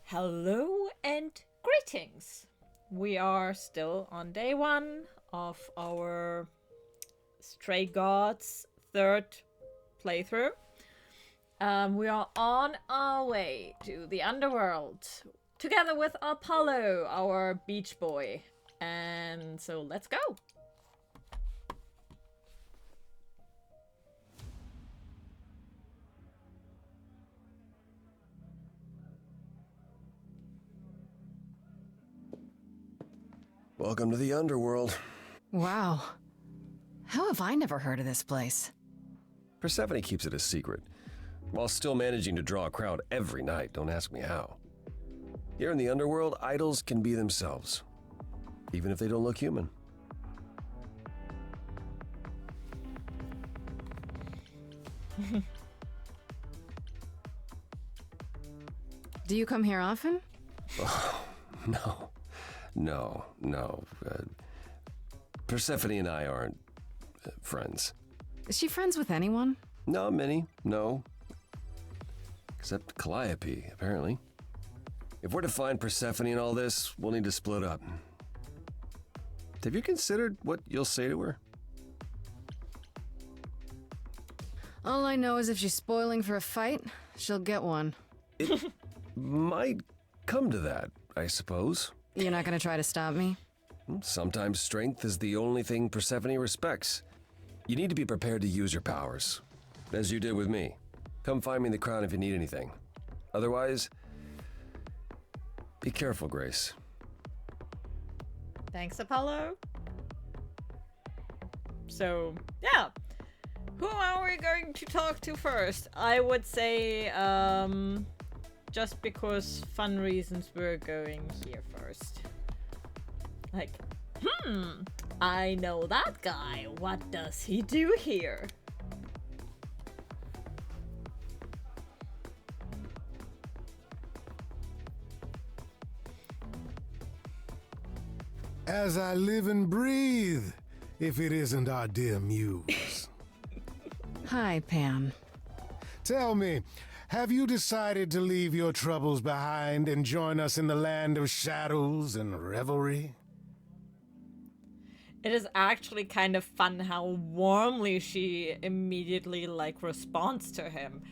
Hello and greetings. We are still on day one of our Stray Gods third playthrough. We are on our way to the Underworld together with Apollo, our beach boy. And so let's go. Welcome to the Underworld. Wow. How have I never heard of this place? Persephone keeps it a secret, while still managing to draw a crowd every night. Don't ask me how. Here in the Underworld, idols can be themselves, even if they don't look human. Do you come here often? Oh, no. Persephone and I aren't friends. Is she friends with anyone? Not many, no. Except Calliope, apparently. If we're to find Persephone in all this, we'll need to split up. Have you considered what you'll say to her? All I know is if she's spoiling for a fight, she'll get one. It might come to that, I suppose. You're not gonna try to stop me? Sometimes strength is the only thing Persephone respects. You need to be prepared to use your powers, as you did with me. Come find me in the crown if you need anything. Otherwise, be careful, Grace. Thanks, Apollo. So, yeah. Who are we going to talk to first? I would say, just because fun reasons, we're going here first. Like, I know that guy. What does he do here? As I live and breathe, if it isn't our dear muse. Hi, Pam. Tell me, have you decided to leave your troubles behind and join us in the land of shadows and revelry? It is actually kind of fun how warmly she immediately, responds to him.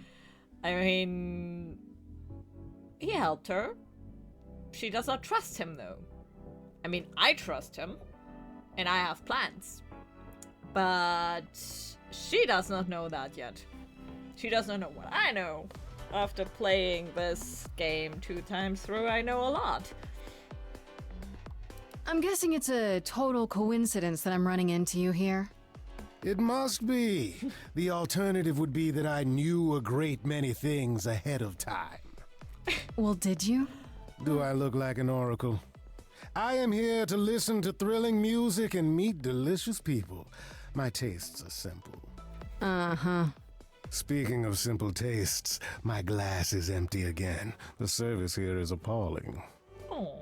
I mean, he helped her. She does not trust him, though. I mean, I trust him, and I have plans. But she does not know that yet. She does not know what I know. After playing this game 2 times through, I know a lot. I'm guessing it's a total coincidence that I'm running into you here. It must be. The alternative would be that I knew a great many things ahead of time. Well, did you? Do I look like an oracle? I am here to listen to thrilling music and meet delicious people. My tastes are simple. Uh-huh. Speaking of simple tastes, my glass is empty again. The service here is appalling. Oh.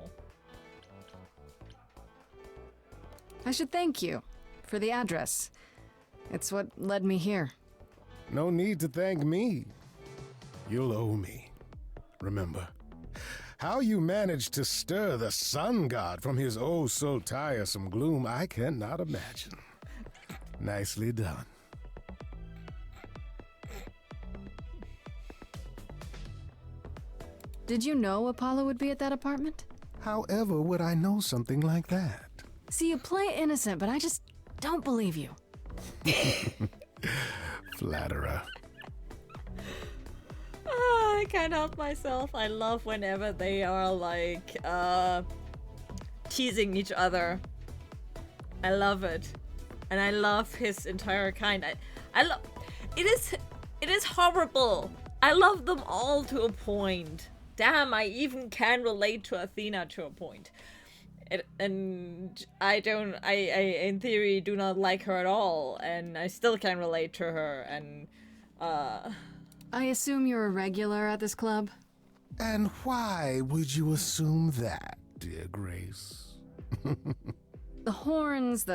I should thank you for the address. It's what led me here. No need to thank me. You'll owe me. Remember, how you managed to stir the sun god from his oh-so-tiresome gloom, I cannot imagine. Nicely done. Did you know Apollo would be at that apartment? However would I know something like that? See, you play innocent, but I just don't believe you. Flatterer. I can't help myself. I love whenever they are teasing each other. I love it. And I love his entire kind. I love it is horrible. I love them all to a point. Damn, I even can relate to Athena to a point. And I in theory do not like her at all, and I still can relate to her, and I assume you're a regular at this club? And why would you assume that, dear Grace? The horns,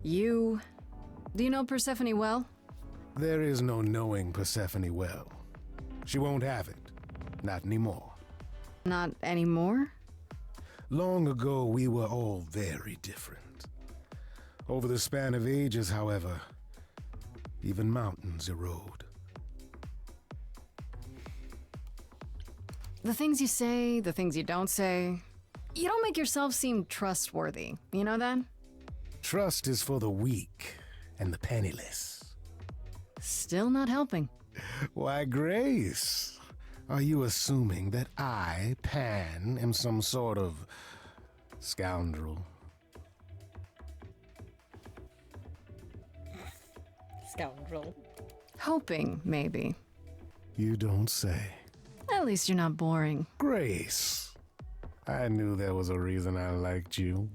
you... Do you know Persephone well? There is no knowing Persephone well. She won't have it. Not anymore. Not anymore? Long ago, we were all very different. Over the span of ages, however, even mountains erode. The things you say, the things you don't say. You don't make yourself seem trustworthy. You know that? Trust is for the weak and the penniless. Still not helping. Why, Grace, are you assuming that I, Pan, am some sort of scoundrel? Scoundrel. Hoping, maybe. You don't say. At least you're not boring. Grace, I knew there was a reason I liked you.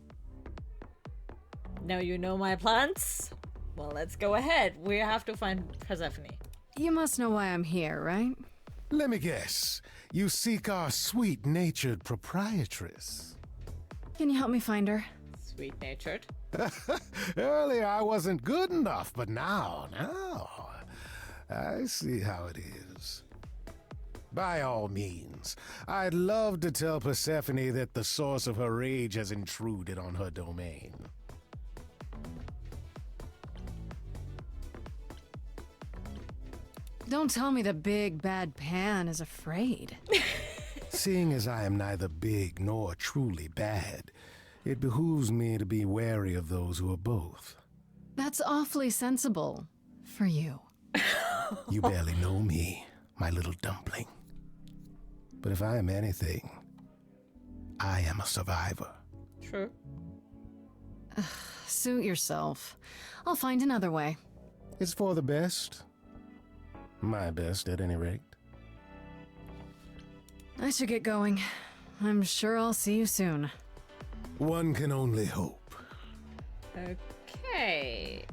Now you know my plans? Well, let's go ahead. We have to find Persephone. You must know why I'm here, right? Let me guess. You seek our sweet-natured proprietress. Can you help me find her? Sweet-natured. Earlier I wasn't good enough, but now, I see how it is. By all means, I'd love to tell Persephone that the source of her rage has intruded on her domain. Don't tell me the big bad Pan is afraid. Seeing as I am neither big nor truly bad, it behooves me to be wary of those who are both. That's awfully sensible. For you. You barely know me, my little dumpling. But if I am anything, I am a survivor. True. Suit yourself. I'll find another way. It's for the best. My best, at any rate. I should get going. I'm sure I'll see you soon. One can only hope. Okay.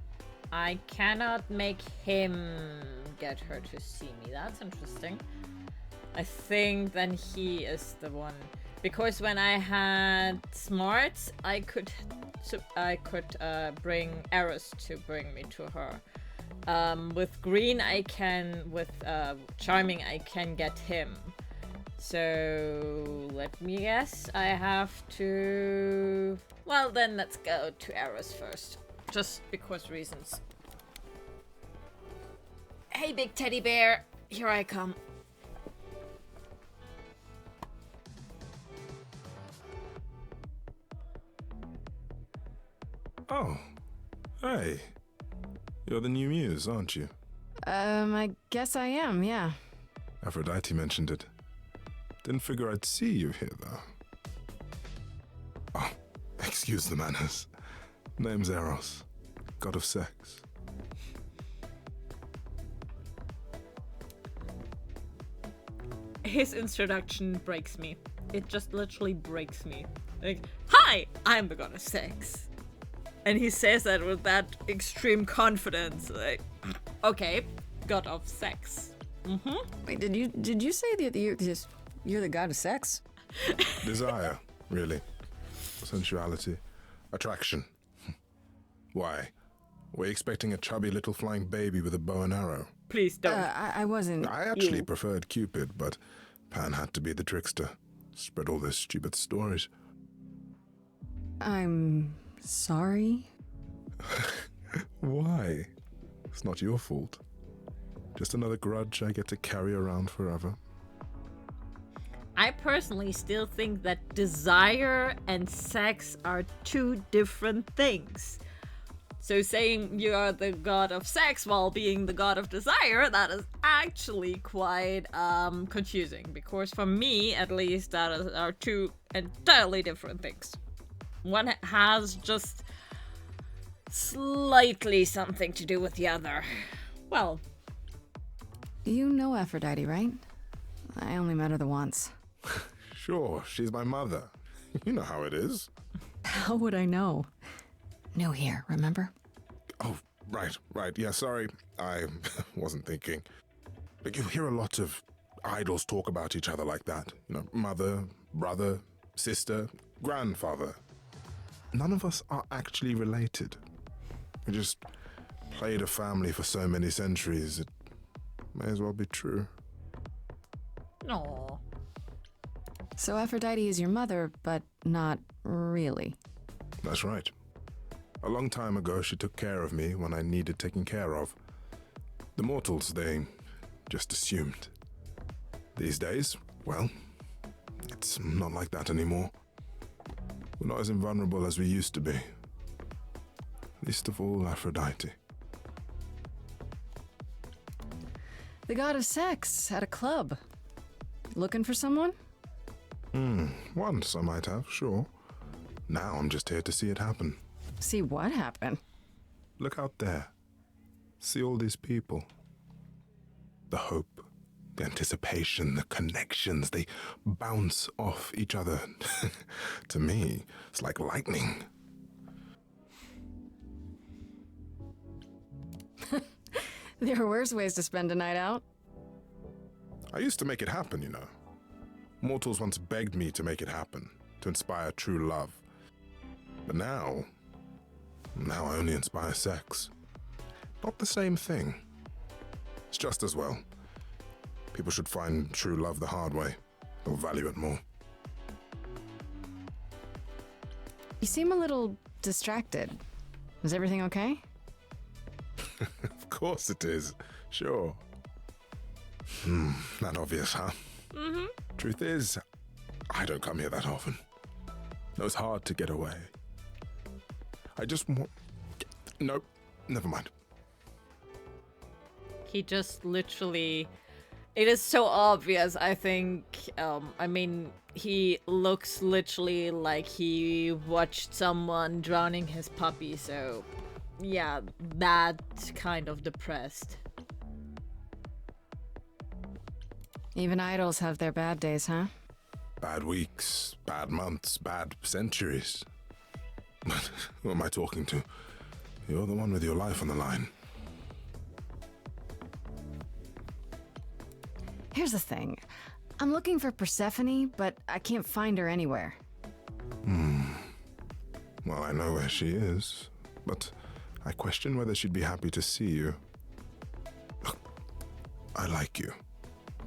I cannot make him get her to see me. That's interesting. I think then he is the one. Because when I had smarts, I could bring Eris to bring me to her. With green, I can, with charming, I can get him. So let me guess, I have to. Well, then let's go to Eris first, just because reasons. Hey, big teddy bear, here I come. Oh, hey. You're the new muse, aren't you? I guess I am, yeah. Aphrodite mentioned it. Didn't figure I'd see you here, though. Oh, excuse the manners. Name's Eros, god of sex. His introduction breaks me. It just literally breaks me. Like, hi, I'm the god of sex. And he says that with that extreme confidence. Like, okay, god of sex. Wait, did you say that you're the god of sex? Desire, really. Sensuality. Attraction. Why? Were you expecting a chubby little flying baby with a bow and arrow? Please don't. I wasn't. I actually preferred Cupid, but Pan had to be the trickster. Spread all those stupid stories. I'm sorry. Why? It's not your fault. Just another grudge I get to carry around forever. I personally still think that desire and sex are two different things. So saying you are the god of sex while being the god of desire, that is actually quite confusing. Because for me, at least, that are two entirely different things. One has just slightly something to do with the other. Well, You know Aphrodite, right? I only met her the once. Sure, she's my mother. You know how it is. How would I know? New here, remember? Oh, right. Yeah, sorry. I wasn't thinking. But you hear a lot of idols talk about each other like that. You know, mother, brother, sister, grandfather. None of us are actually related. We just played a family for so many centuries, it may as well be true. no. So Aphrodite is your mother, but not really. That's right. A long time ago, she took care of me when I needed taking care of. The mortals, they just assumed. These days, well, it's not like that anymore. We're not as invulnerable as we used to be. Least of all, Aphrodite. The god of sex at a club. Looking for someone? Once I might have, sure. Now I'm just here to see it happen. See what happened? Look out there. See all these people. The hope, the anticipation, the connections, they bounce off each other. To me, it's like lightning. There are worse ways to spend a night out. I used to make it happen, you know. Mortals once begged me to make it happen, to inspire true love. But now I only inspire sex. Not the same thing. It's just as well. People should find true love the hard way. They'll value it more. You seem a little distracted. Is everything okay? Of course it is. Sure. That obvious, huh? Mm-hmm. Truth is, I don't come here that often. No, it's hard to get away. I just want... Nope, never mind. He just literally... It is so obvious, I think. I mean, he looks literally like he watched someone drowning his puppy, so... Yeah, that kind of depressed. Even idols have their bad days, huh? Bad weeks, bad months, bad centuries. But who am I talking to? You're the one with your life on the line. Here's the thing. I'm looking for Persephone, but I can't find her anywhere. Well, I know where she is, but I question whether she'd be happy to see you. Look, I like you,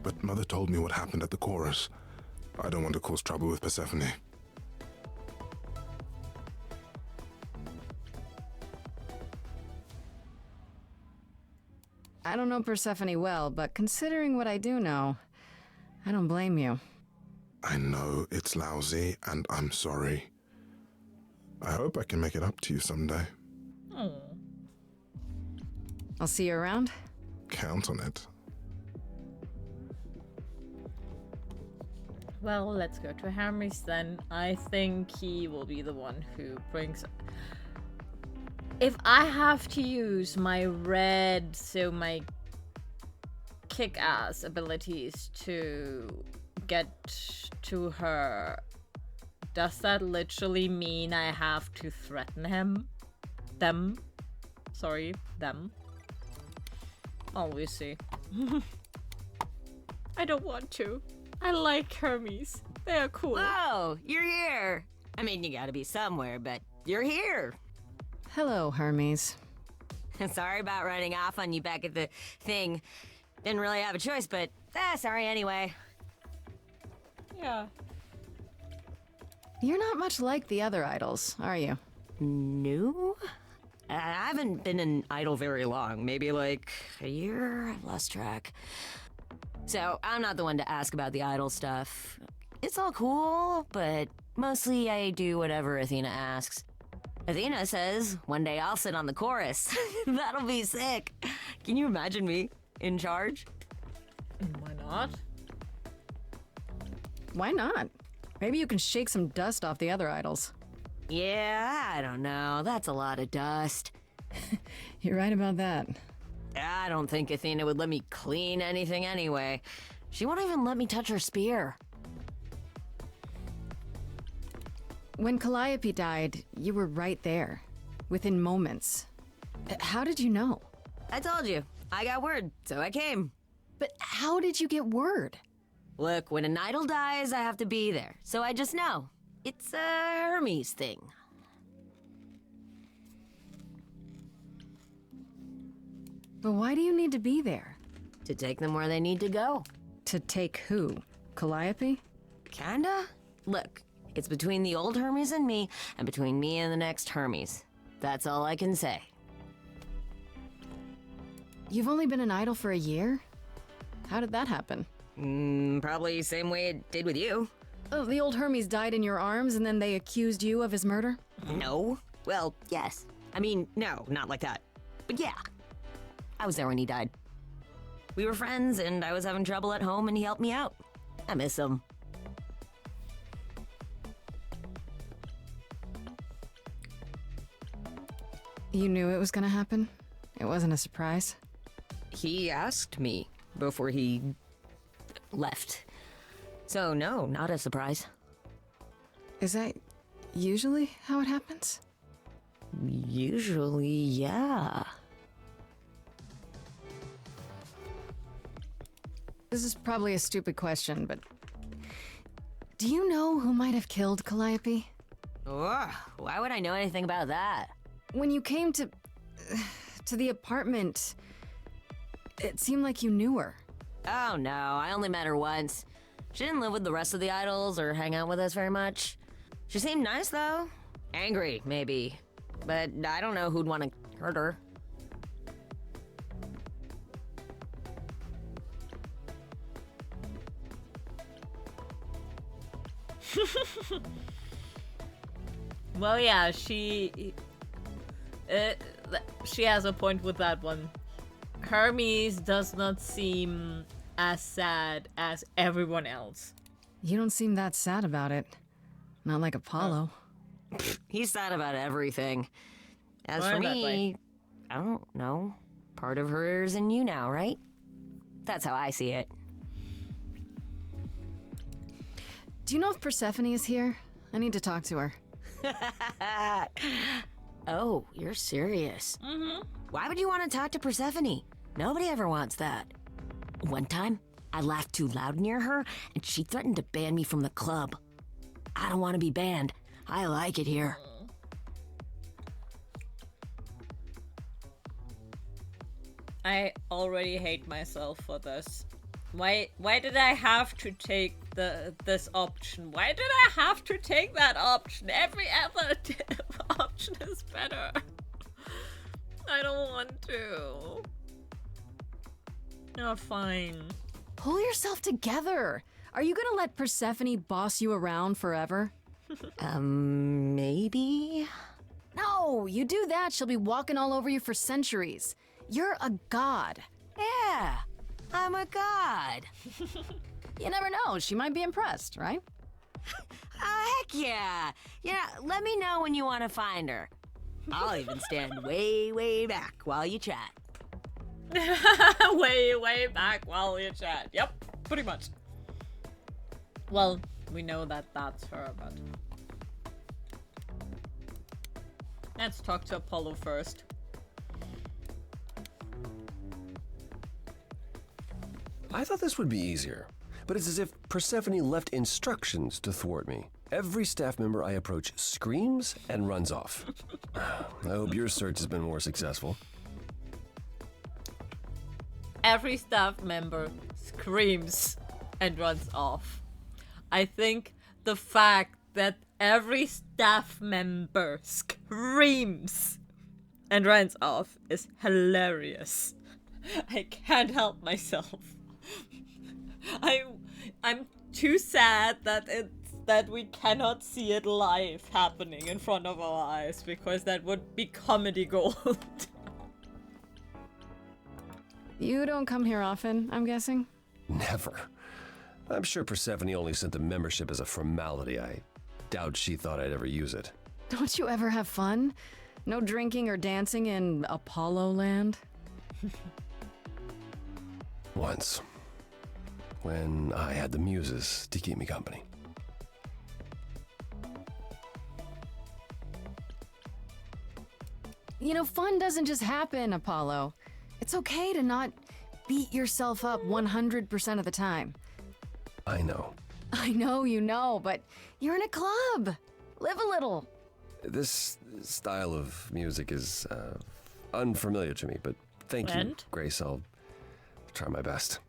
but Mother told me what happened at the chorus. I don't want to cause trouble with Persephone. I don't know Persephone well, but considering what I do know, I don't blame you. I know it's lousy, and I'm sorry. I hope I can make it up to you someday. Oh. I'll see you around. Count on it. Well, let's go to Hermes then. I think he will be the one who brings... If I have to use my red, so my kick-ass abilities to get to her, does that literally mean I have to threaten him? Them? Sorry, them. Oh, we see. I don't want to. I like Hermes. They are cool. Oh, you're here. I mean, you gotta be somewhere, but you're here. Hello, Hermes. Sorry about running off on you back at the thing. Didn't really have a choice, but sorry anyway. Yeah. You're not much like the other idols, are you? No? I haven't been an idol very long. Maybe like a year? I've lost track. So, I'm not the one to ask about the idol stuff. It's all cool, but mostly I do whatever Athena asks. Athena says, one day I'll sit on the chorus. That'll be sick. Can you imagine me in charge? Why not? Why not? Maybe you can shake some dust off the other idols. Yeah, I don't know. That's a lot of dust. You're right about that. I don't think Athena would let me clean anything anyway. She won't even let me touch her spear. When Calliope died, you were right there, within moments. How did you know? I told you. I got word, so I came. But how did you get word? Look, when an idol dies, I have to be there. So I just know. It's a Hermes thing. But why do you need to be there? To take them where they need to go. To take who? Calliope? Kinda? Look, it's between the old Hermes and me, and between me and the next Hermes. That's all I can say. You've only been an idol for a year? How did that happen? Probably same way it did with you. Oh, the old Hermes died in your arms and then they accused you of his murder? No. Well, yes. I mean, no, not like that. But yeah. I was there when he died. We were friends, and I was having trouble at home, and he helped me out. I miss him. You knew it was gonna happen? It wasn't a surprise? He asked me before he left. So no, not a surprise. Is that usually how it happens? Usually, yeah. This is probably a stupid question, but do you know who might have killed Calliope? Ugh, why would I know anything about that? When you came to the apartment, it seemed like you knew her. Oh no, I only met her once. She didn't live with the rest of the idols or hang out with us very much. She seemed nice though. Angry, maybe. But I don't know who'd want to hurt her. Well, yeah, she has a point with that one. Hermes does not seem as sad as everyone else. You don't seem that sad about it. Not like Apollo. He's sad about everything. As Why for that me, way? I don't know. Part of her is in you now, right? That's how I see it. Do you know if Persephone is here? I need to talk to her. Oh, you're serious. Mm-hmm. Why would you want to talk to Persephone? Nobody ever wants that. One time, I laughed too loud near her, and she threatened to ban me from the club. I don't want to be banned. I like it here. I already hate myself for this. Why did I have to take this option? Why did I have to take that option? Every other option is better. I don't want to. No, fine. Pull yourself together. Are you gonna let Persephone boss you around forever? Maybe? No, you do that, she'll be walking all over you for centuries. You're a god. Yeah, I'm a god. You never know, she might be impressed, right? Heck yeah. Yeah, let me know when you want to find her. I'll even stand way, way back while you chat. way back while you chat. Yep, pretty much. Well, we know that that's her, but... Let's talk to Apollo first. I thought this would be easier, but it's as if Persephone left instructions to thwart me. Every staff member I approach screams and runs off. I hope your search has been more successful. Every staff member screams and runs off. I think the fact that every staff member screams and runs off is hilarious. I can't help myself. I'm too sad that we cannot see it live happening in front of our eyes, because that would be comedy gold. You don't come here often, I'm guessing? Never. I'm sure Persephone only sent the membership as a formality. I doubt she thought I'd ever use it. Don't you ever have fun? No drinking or dancing in Apollo land? Once. When I had the muses to keep me company. You know, fun doesn't just happen, Apollo. It's okay to not beat yourself up 100% of the time. I know. I know you know, but you're in a club. Live a little. This style of music is unfamiliar to me, but thank you, And? Grace. I'll try my best.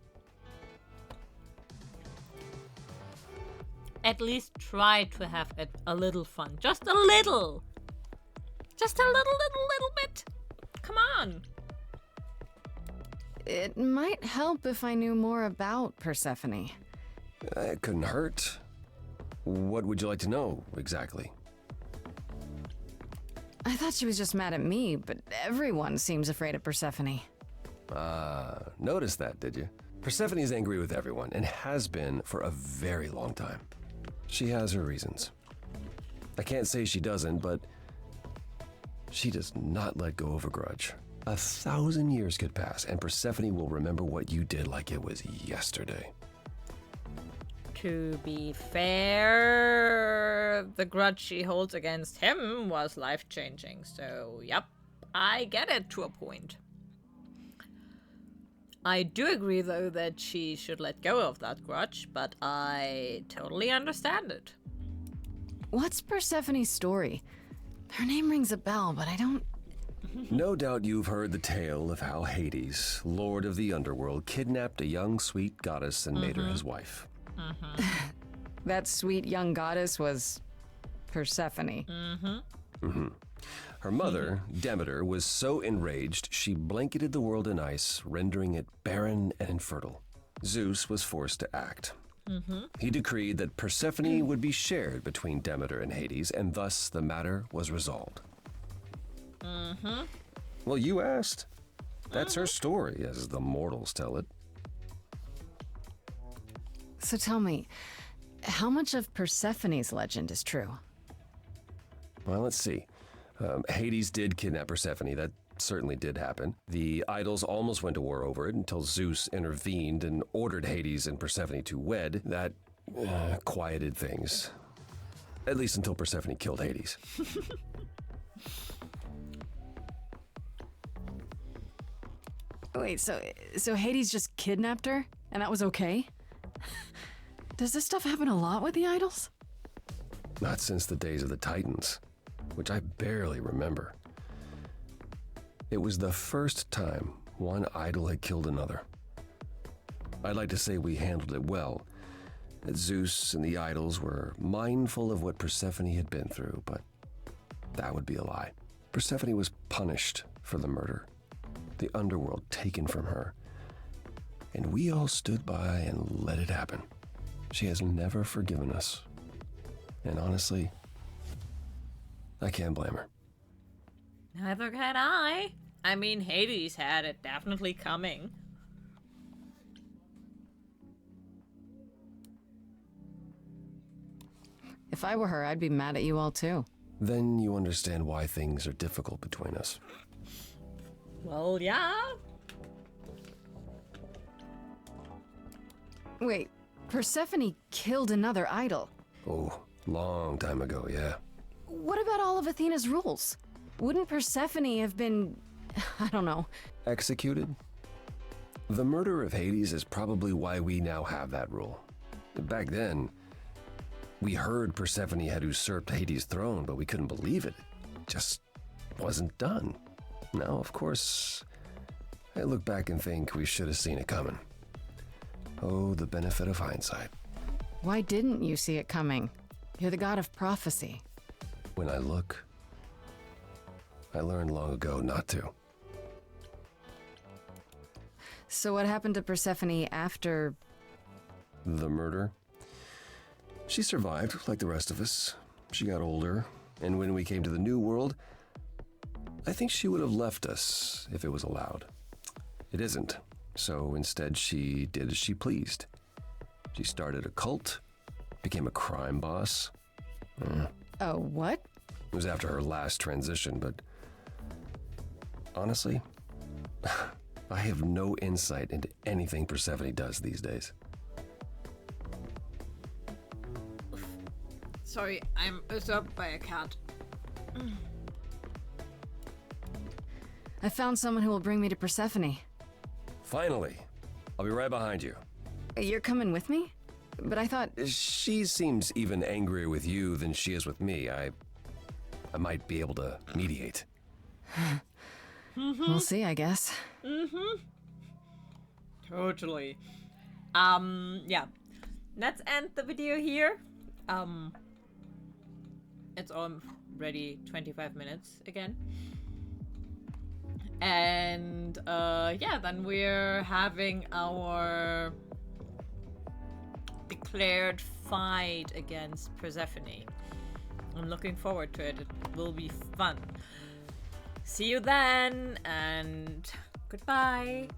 at least try to have a little fun. Just a little. Just a little bit. Come on. It might help if I knew more about Persephone. It couldn't hurt. What would you like to know, exactly? I thought she was just mad at me, but everyone seems afraid of Persephone. Noticed that, did you? Persephone is angry with everyone, and has been for a very long time. She has her reasons. I can't say she doesn't, but she does not let go of a grudge. 1,000 years could pass, and Persephone will remember what you did like it was yesterday. To be fair, the grudge she holds against him was life-changing, so yep, I get it to a point. I do agree, though, that she should let go of that grudge, but I totally understand it. What's Persephone's story? Her name rings a bell, but I don't... No doubt you've heard the tale of how Hades, lord of the Underworld, kidnapped a young sweet goddess and made her his wife. That sweet young goddess was Persephone. Her mother, Demeter, was so enraged she blanketed the world in ice, rendering it barren and infertile. Zeus was forced to act. He decreed that Persephone would be shared between Demeter and Hades, and thus the matter was resolved. Well, you asked. That's her story, as the mortals tell it. So tell me, how much of Persephone's legend is true? Well, let's see. Hades did kidnap Persephone. That certainly did happen. The idols almost went to war over it until Zeus intervened and ordered Hades and Persephone to wed. That quieted things. At least until Persephone killed Hades. Wait, so Hades just kidnapped her? And that was okay? Does this stuff happen a lot with the idols? Not since the days of the Titans, which I barely remember. It was the first time one idol had killed another. I'd like to say we handled it well, that Zeus and the idols were mindful of what Persephone had been through, but that would be a lie. Persephone was punished for the murder, the underworld taken from her, and we all stood by and let it happen. She has never forgiven us. And honestly, I can't blame her. Neither can I. I mean, Hades had it definitely coming. If I were her, I'd be mad at you all too. Then you understand why things are difficult between us. Well, yeah. Wait, Persephone killed another idol. Oh, long time ago, yeah. What about all of Athena's rules? Wouldn't Persephone have been, I don't know, Executed? The murder of Hades is probably why we now have that rule. Back then, we heard Persephone had usurped Hades' throne, but we couldn't believe it. It just wasn't done. Now, of course, I look back and think we should have seen it coming. Oh, the benefit of hindsight. why didn't you see it coming? You're the god of prophecy. When I look, I learned long ago not to. So what happened to Persephone after... The murder? She survived, like the rest of us. She got older, and when we came to the New World, I think she would have left us if it was allowed. It isn't, so instead she did as she pleased. She started a cult, became a crime boss. Oh, what? It was after her last transition, but honestly, I have no insight into anything Persephone does these days. Sorry, I'm usurped by a cat. I found someone who will bring me to Persephone. Finally, I'll be right behind you. You're coming with me? But I thought... She seems even angrier with you than she is with me. I might be able to mediate. We'll see, I guess. Totally. Yeah. Let's end the video here. It's already 25 minutes again. And yeah, then we're having our declared fight against Persephone. I'm looking forward to it. It will be fun. See you then, and goodbye.